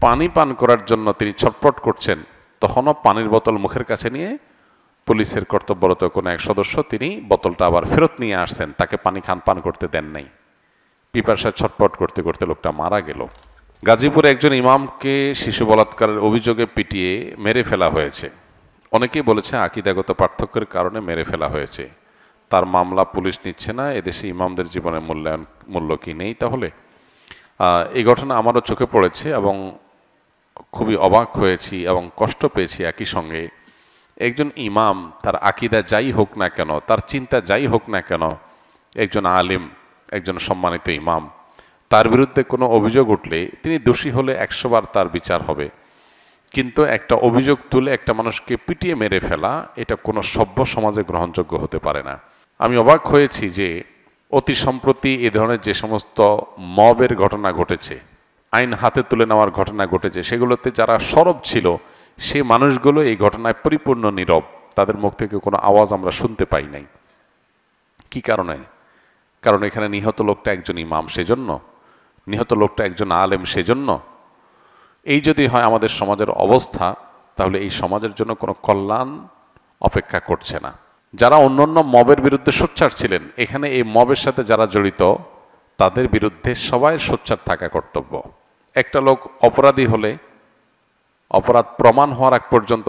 পানি পান করার জন্য তিনি ছটফট করছেন, তখনও পানির বোতল মুখের কাছে নিয়ে পুলিশের কর্তব্যরত কোনো এক সদস্য তিনি বোতলটা আবার ফেরত নিয়ে আসছেন, তাকে পানি পান করতে দেন নাই। পিপাসায় ছটফট করতে করতে লোকটা মারা গেল। গাজীপুরে একজন ইমামকে শিশু বলাৎকারের অভিযোগে পিটিয়ে মেরে ফেলা হয়েছে। অনেকেই বলেছে আকীদাগত পার্থক্যের কারণে মেরে ফেলা হয়েছে। তার মামলা পুলিশ নিচ্ছে না। এদেশে ইমামদের জীবনের মূল্য কি নেই তাহলে? এই ঘটনা আমারও চোখে পড়েছে এবং খুবই অবাক হয়েছি এবং কষ্ট পেয়েছি একই সঙ্গে। একজন ইমাম, তার আকীদা যাই হোক না কেন, তার চিন্তা যাই হোক না কেন, একজন আলিম, একজন সম্মানিত ইমাম, তার বিরুদ্ধে কোনো অভিযোগ উঠলে তিনি দোষী হলে 100 বার তার বিচার হবে। কিন্তু একটা অভিযোগ তুলে একটা মানুষকে পিটিয়ে মেরে ফেলা, এটা কোনো সভ্য সমাজে গ্রহণযোগ্য হতে পারে না। আমি অবাক হয়েছি যে অতি সম্প্রতি এ ধরনের যে সমস্ত মবের ঘটনা ঘটেছে, আইন হাতে তুলে নেওয়ার ঘটনা ঘটেছে, সেগুলোতে যারা সরব ছিল সে মানুষগুলো এই ঘটনায় পরিপূর্ণ নীরব। তাদের মুখ থেকে কোনো আওয়াজ আমরা শুনতে পাই নাই। কি কারণে? কারণ এখানে নিহত লোকটা একজন ইমাম, সেজন্য নিহত লোকটা একজন আলেম, সেজন্য। এই যদি হয় আমাদের সমাজের অবস্থা, তাহলে এই সমাজের জন্য কোনো কল্যাণ অপেক্ষা করছে না। যারা অন্যান্য মবের বিরুদ্ধে সোচ্চার ছিলেন, এখানে এই মবের সাথে যারা জড়িত তাদের বিরুদ্ধে সবাই সোচ্চার থাকা কর্তব্য। একটা লোক অপরাধী হলে অপরাধ প্রমাণ হওয়ার আগ পর্যন্ত,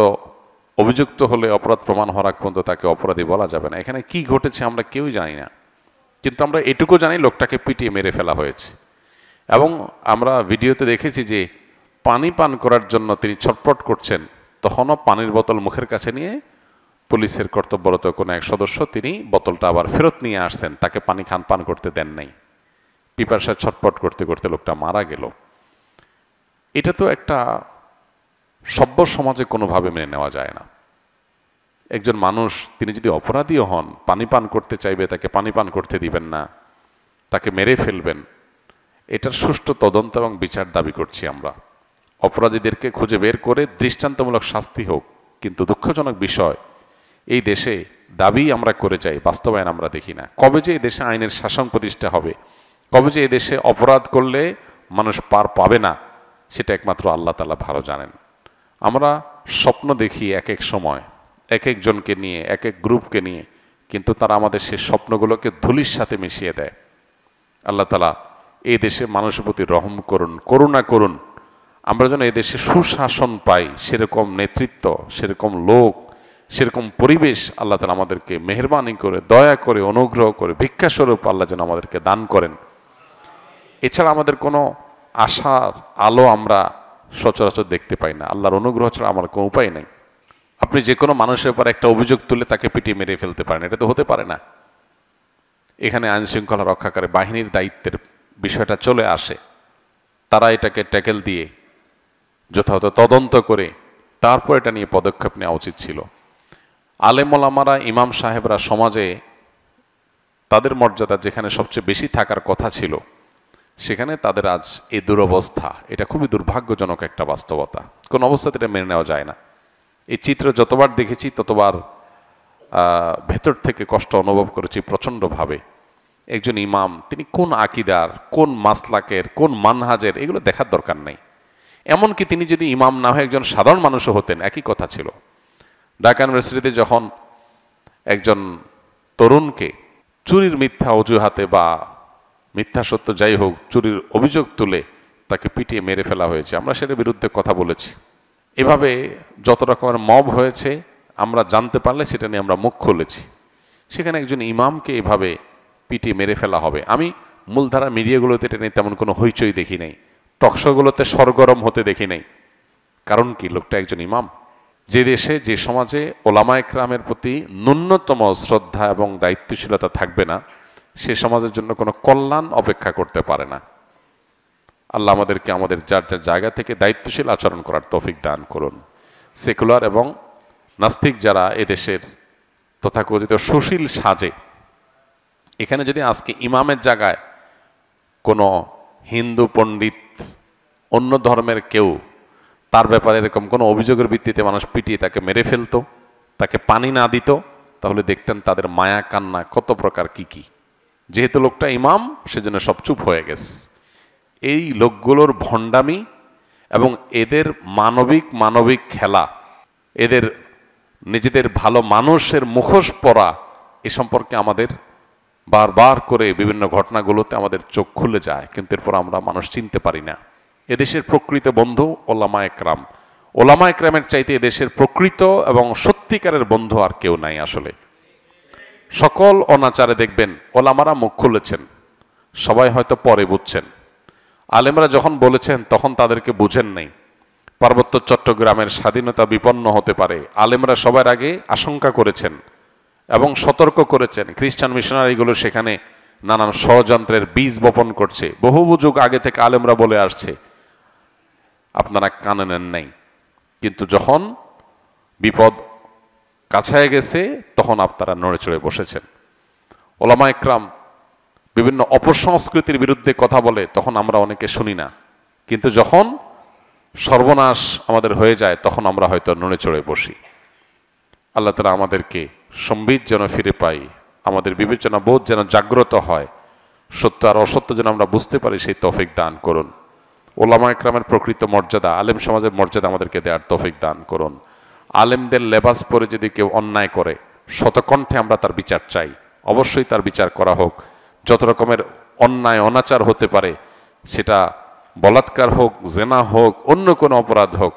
অভিযুক্ত হলে অপরাধ প্রমাণ হওয়ার আগ পর্যন্ত তাকে অপরাধী বলা যাবে না। এখানে কি ঘটেছে আমরা কেউই জানি না, কিন্তু আমরা এটুকু জানি লোকটাকে পিটিয়ে মেরে ফেলা হয়েছে। এবং আমরা ভিডিওতে দেখেছি যে পানি পান করার জন্য তিনি ছটফট করছেন, তখনও পানির বোতল মুখের কাছে নিয়ে পুলিশের কর্তব্যরত কোনো এক সদস্য তিনি বোতলটা আবার ফেরত নিয়ে আসছেন, তাকে পানি পান করতে দেন নাই। পিপাসায় ছটফট করতে করতে লোকটা মারা গেল। এটা তো একটা সভ্য সমাজে কোনোভাবে মেনে নেওয়া যায় না। একজন মানুষ তিনি যদি অপরাধীও হন, পানি পান করতে চাইবে, তাকে পানি পান করতে দিবেন না, তাকে মেরে ফেলবেন। এটার সুষ্ঠু তদন্ত এবং বিচার দাবি করছি আমরা। অপরাধীদেরকে খুঁজে বের করে দৃষ্টান্তমূলক শাস্তি হোক। কিন্তু দুঃখজনক বিষয়, এই দেশে দাবি আমরা করে যাই, বাস্তবায়ন আমরা দেখি না। কবে যে এই দেশে আইনের শাসন প্রতিষ্ঠা হবে, কবে যে এই দেশে অপরাধ করলে মানুষ পার পাবে না, সেটা একমাত্র আল্লাহ তাআলা ভালো জানেন। আমরা স্বপ্ন দেখি এক এক সময়, এক একজনকে নিয়ে, এক এক গ্রুপকে নিয়ে, কিন্তু তারা আমাদের সেই স্বপ্নগুলোকে ধুলির সাথে মিশিয়ে দেয়। আল্লাহ তাআলা এই দেশে মানুষের প্রতি রহম করুন, করুণা করুন। আমরা যেন এই দেশে সুশাসন পাই, সেরকম নেতৃত্ব, সেরকম লোক, সেরকম পরিবেশ আল্লাহ তাআলা আমাদেরকে মেহেরবানি করে, দয়া করে, অনুগ্রহ করে, ভিক্ষাস্বরূপ আল্লাহ যেন আমাদেরকে দান করেন। এছাড়া আমাদের কোনো আশার আলো আমরা সচরাচর দেখতে পাই না। আল্লাহর অনুগ্রহ ছাড়া আমার কোনো উপায় নেই। আপনি যে কোনো মানুষের উপর একটা অভিযোগ তুলে তাকে পিটিয়ে মেরে ফেলতে পারেন, এটা তো হতে পারে না। এখানে আইন শৃঙ্খলা রক্ষাকারী বাহিনীর দায়িত্বের বিষয়টা চলে আসে। তারা এটাকে ট্যাকেল দিয়ে যথাযথ তদন্ত করে তারপর এটা নিয়ে পদক্ষেপ নেওয়া উচিত ছিল। আলেম ওলামারা, ইমাম সাহেবরা সমাজে তাদের মর্যাদা যেখানে সবচেয়ে বেশি থাকার কথা ছিল, সেখানে তাদের আজ এই দুরবস্থা। এটা খুবই দুর্ভাগ্যজনক একটা বাস্তবতা। কোন অবস্থাতে এটা মেনে নেওয়া যায় না। এই চিত্র যতবার দেখেছি ততবার ভেতর থেকে কষ্ট অনুভব করেছি প্রচণ্ডভাবে। একজন ইমাম, তিনি কোন আকীদার, কোন মাসলাকের, কোন মানহাজের, এগুলো দেখার দরকার নেই। এমনকি তিনি যদি ইমাম না হয়ে একজন সাধারণ মানুষও হতেন, একই কথা ছিল। ঢাকা ইউনিভার্সিটিতে যখন একজন তরুণকে চুরির মিথ্যা অজুহাতে বা মিথ্যা সত্য যাই হোক, চুরির অভিযোগ তুলে তাকে পিটিয়ে মেরে ফেলা হয়েছে, আমরা সেটার বিরুদ্ধে কথা বলেছি। এভাবে যত রকমের মব হয়েছে আমরা জানতে পারলে সেটা নিয়ে আমরা মুখ খুলেছি। সেখানে একজন ইমামকে এভাবে পিটিয়ে মেরে ফেলা হবে। আমি মূলধারা মিডিয়াগুলোতে এটা নিয়ে তেমন কোনো হইচই দেখি নাই, টকশোগুলোতে সরগরম হতে দেখি নাই। কারণ কি? লোকটা একজন ইমাম। যে দেশে, যে সমাজে ওলামায়ে কেরামের প্রতি ন্যূনতম শ্রদ্ধা এবং দায়িত্বশীলতা থাকবে না, সে সমাজের জন্য কোনো কল্যাণ অপেক্ষা করতে পারে না। আল্লাহ আমাদেরকে আমাদের যার যার জায়গা থেকে দায়িত্বশীল আচরণ করার তৌফিক দান করুন। সেকুলার এবং নাস্তিক যারা এদেশের তথাকথিত সুশীল সাজে, এখানে যদি আজকে ইমামের জায়গায় কোনো হিন্দু পণ্ডিত, অন্য ধর্মের কেউ তার ব্যাপারে এরকম কোনো অভিযোগের ভিত্তিতে মানুষ পিটিয়ে তাকে মেরে ফেলতো, তাকে পানি না দিত, তাহলে দেখতেন তাদের মায়া কান্না কত প্রকার কি কি। যেহেতু লোকটা ইমাম, সেজন্য সব চুপ হয়ে গেছে। এই লোকগুলোর ভণ্ডামি এবং এদের মানবিক খেলা, এদের নিজেদের ভালো মানুষের মুখোশ পরা, এ সম্পর্কে আমাদের বারবার করে বিভিন্ন ঘটনাগুলোতে আমাদের চোখ খুলে যায়, কিন্তু এরপর আমরা মানুষ চিনতে পারি না। এদেশের প্রকৃত বন্ধু ওলামা একরাম। ওলামা একরামের চাইতে এদেশের প্রকৃত এবং সত্যিকারের বন্ধু আর কেউ নাই আসলে। সকল অনাচারে দেখবেন ওলামারা মুখ খুলেছেন, সবাই হয়তো পরে বুঝছেন। আলেমরা যখন বলেছেন তখন তাদেরকে বুঝেন নাই। পার্বত্য চট্টগ্রামের স্বাধীনতা বিপন্ন হতে পারে, আলেমরা সবার আগে আশঙ্কা করেছেন এবং সতর্ক করেছেন। খ্রিস্টান মিশনারিগুলো সেখানে নানান ষড়যন্ত্রের বীজ বপন করছে, বহু যুগ আগে থেকে আলেমরা বলে আসছে, আপনারা কানে নেন নাই। কিন্তু যখন বিপদ কাছায় গেছে তখন আপনারা নড়ে চড়ে বসেছেন। ওলামা একরাম বিভিন্ন অপসংস্কৃতির বিরুদ্ধে কথা বলে, তখন আমরা অনেকে শুনি না, কিন্তু যখন সর্বনাশ আমাদের হয়ে যায় তখন আমরা হয়তো নড়ে চড়ে বসি। আল্লাহ তাআলা আমাদেরকে সম্বিত যেন ফিরে পাই, আমাদের বিবেচনা বোধ যেন জাগ্রত হয়, সত্য আর অসত্য যেন আমরা বুঝতে পারি, সেই তৌফিক দান করুন। ওলামা একরামের প্রকৃত মর্যাদা, আলেম সমাজের মর্যাদা আমাদেরকে দেওয়ার তৌফিক দান করুন। আলেমদের লেবাস পরে যদি কেউ অন্যায় করে, শতকণ্ঠে আমরা তার বিচার চাই, অবশ্যই তার বিচার করা হোক। যত রকমের অন্যায় অনাচার হতে পারে, সেটা বলাৎকার হোক, জেনা হোক, অন্য কোনো অপরাধ হোক,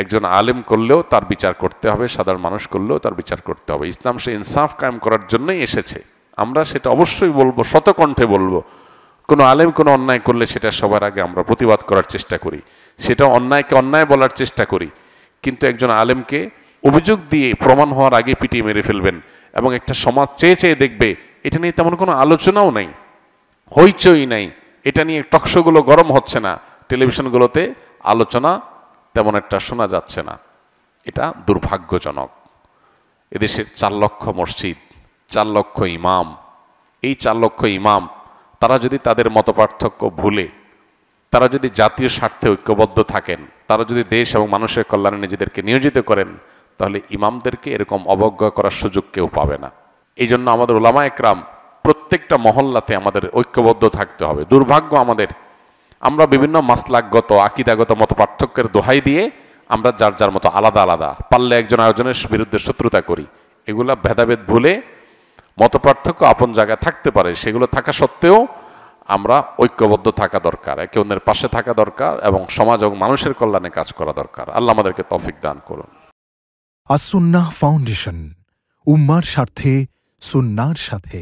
একজন আলেম করলেও তার বিচার করতে হবে, সাধারণ মানুষ করলেও তার বিচার করতে হবে। ইসলাম সে ইনসাফ কায়েম করার জন্যই এসেছে, আমরা সেটা অবশ্যই বলবো, শতকণ্ঠে বলবো। কোনো আলেম কোনো অন্যায় করলে সেটা সবার আগে আমরা প্রতিবাদ করার চেষ্টা করি, সেটা অন্যায়কে অন্যায় বলার চেষ্টা করি। কিন্তু একজন আলেমকে অভিযোগ দিয়ে প্রমাণ হওয়ার আগে পিটিয়ে মেরে ফেলবেন এবং একটা সমাজ চেয়ে চেয়ে দেখবে, এটা নিয়ে তেমন কোনো আলোচনাও নাই, হইচই নাই, এটা নিয়ে টকশোগুলো গরম হচ্ছে না, টেলিভিশনগুলোতে আলোচনা তেমন একটা শোনা যাচ্ছে না। এটা দুর্ভাগ্যজনক। এদেশের 4 লক্ষ মসজিদ, 4 লক্ষ ইমাম, এই 4 লক্ষ ইমাম তারা যদি তাদের মতপার্থক্য ভুলে, তারা যদি জাতীয় স্বার্থে ঐক্যবদ্ধ থাকেন, তারা যদি দেশ এবং মানুষের কল্যাণে নিজেদেরকে নিয়োজিত করেন, তাহলে ইমামদেরকে এরকম অবজ্ঞা করার সুযোগ কেউ পাবে না। এই জন্য আমাদের ওলামা একরাম প্রত্যেকটা মহল্লাতে আমাদের ঐক্যবদ্ধ থাকতে হবে। দুর্ভাগ্য আমাদের, আমরা বিভিন্ন মাসলাকগত আকীদাগত মত পার্থক্যের দোহাই দিয়ে আমরা যার যার মতো আলাদা আলাদা, পারলে একজন আরেকজনের বিরুদ্ধে শত্রুতা করি। এগুলা ভেদাভেদ ভুলে, মত পার্থক্য আপন জায়গায় থাকতে পারে, সেগুলো থাকা সত্ত্বেও আমরা ঐক্যবদ্ধ থাকা দরকার, একে অন্যের পাশে থাকা দরকার এবং সমাজ এবং মানুষের কল্যাণে কাজ করা দরকার। আল্লাহ আমাদেরকে তৌফিক দান করুন। আস সুন্নাহ ফাউন্ডেশন, উম্মার স্বার্থে সুন্নাহর সাথে।